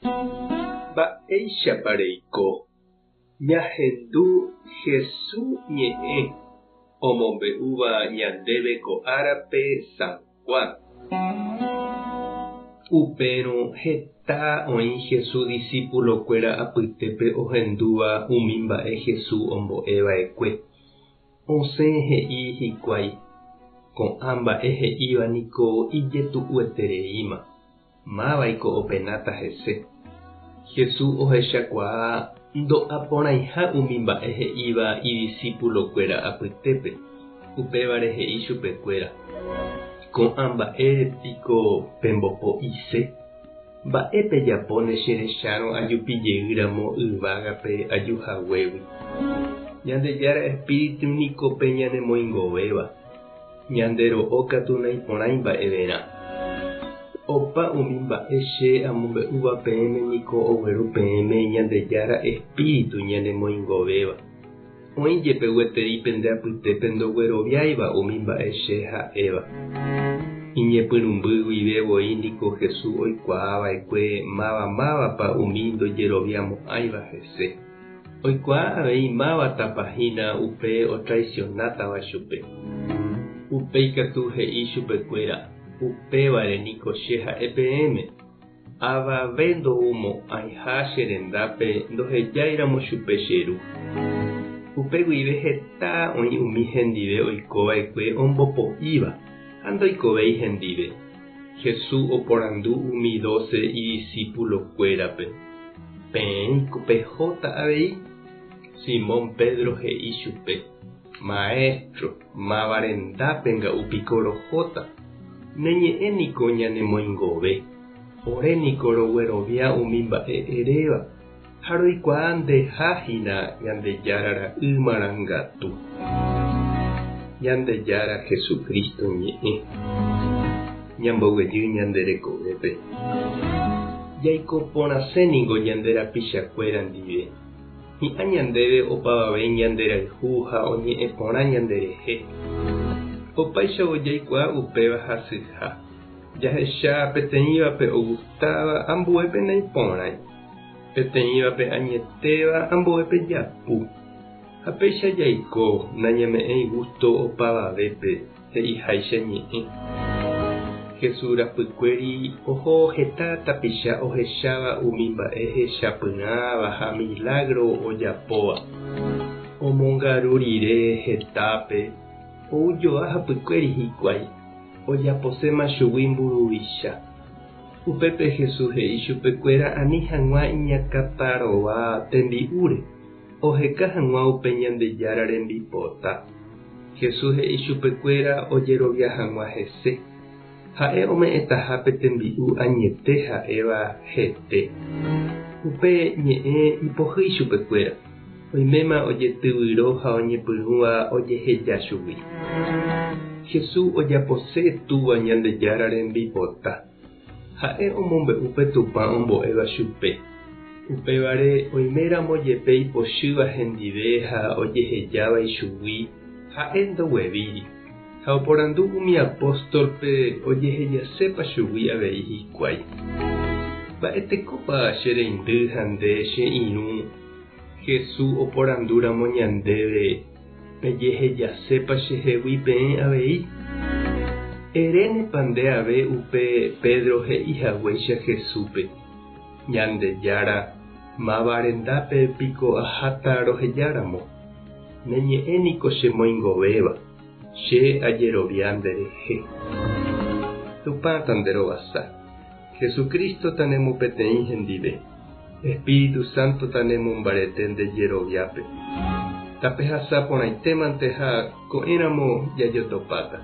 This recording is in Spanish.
Mba'éichapareiko ñahendu Jesús ñe'ẽ omombe'úva ñandéve ko árape San Juan. Upérõ heta oĩ Jesús discípulokuéra apytépe ohendúva umi mba'e Jesús ombo'eva'ekue. Osẽ he'i hikuái. Ko'ã mba'e he'íva niko ijetu'uetereíma. Máva'iko openáta hese. Jesús ohechakuaa ndo'aporãiha umi mba'e he'íva idiscípulokuéra apytépe. Upévare he'i chupekuéra: ko'ã mba'érepiko pembopo'ise. Mba'épe japóne cherechárõ ajupijeýramo yvágape ajuhaguégui. Ñandejára espíritu niko pe ñanemoingovéva. Ñandero'ókatu naiporãi mba'evérã. Opa umi mba'e che amombe'úva peẽme niko ogueru peẽme ñandejára espíritu ñanemoingovéva. Oĩ jepe gueteri pende apytépe ndogueroviáiva umi mba'e che ha'éva. Iñepyrũmby guivevoi niko Jesús oikuaava'ekue mávapa umi ndojeroviamo'ãiva hese. Oikuaa avei mávatapahína upe otraicionátava chupe. Upéikatu he'i chupekuéra: upévare niko che ha'e peẽme. Avave ndoúmo'ãiha che rendápe ndohejáiramo chupe che ru. Upe guive heta oĩ umi hendive oikova'ekue ombopo'íva ha ndoikovéi hendive. Jesús oporandu umi 12 idiscípulokuérape: peẽiko pehóta avei. Simón Pedro he'i chupe: Maestro, mávarendápe nga'upiko rohóta. Neñe'ẽniko ñanemoingove. Oréniko roguerovia umi mba'e eréva. Ha roikuaa ndehahína Ñandejárara ymarangatu. Ñandejára Jesucristo ñe'ẽ ñamboguejy ñande rekovépe. Jaiko porãséningo ñande rapichakuéra ndive. Hi'ã ñandéve opavave ñande rayhu ha oñe'ẽ porã ñanderehe. Opaichagua jaikuaa upéva hasyha. Jahecha peteĩvape ogutáva ambuépe naiporãi. Peteĩvape añetéva ambuépe japu. Ha péicha jaiko nañame'ẽi gusto opavavépe he'iháicha ñe'ẽ. Jesús rapykuéri oho heta tapicha ohecháva umi mba'e hechapyrãva ha milagro ojapóva. Omongaru rire hetápe. Oujoa hapykuéri hikuái. Ojaposéma chugui mburuvicha. Upépe Jesús he'i chupekuéra ani hag̃ua iñakãtarõva tembi'úre. Oheka hag̃ua upe Ñandejára rembipota. Jesús he'i chupekuéra ojerovia hag̃ua hese. Ha'e ome'ẽtahápe tembi'u añete ha'éva hete. Upe ñe'ẽ ipohýi chupekuéra. Oiméma ojetyvyro ha oñepyrũva ojeheja chugui. Jesús ojapose túva Ñandejára rembipota. Ha'e omombe'u pe Tupã ombo'éva chupe. Upévare oiméramo jepe ipochýva hendive ha ojehejáva ichugui ha'e ndoguevíri. Ha oporandu umi apóstolpe ojehejasépa chugui avei hikuái. Mba'etekópa che reindy ha nde che irũ. Jesús oporandúramo ñandéve pejehejasépa chehegui peẽ avei. Erénepa nde ave upe Pedro he'ihaguéicha Jesúspe: Ñandejára, mávarendápe piko aháta rohejáramo. Neñe'ẽniko chemoingovéva. Che ajerovia nderehe. Tupãta nderovasa. Jesucristo tanemo peteĩ hendive. Espíritu Santo tanemo mbarete ndejeroviápe. Tape hasa porãitémante ha ko'ẽramo jajotopáta.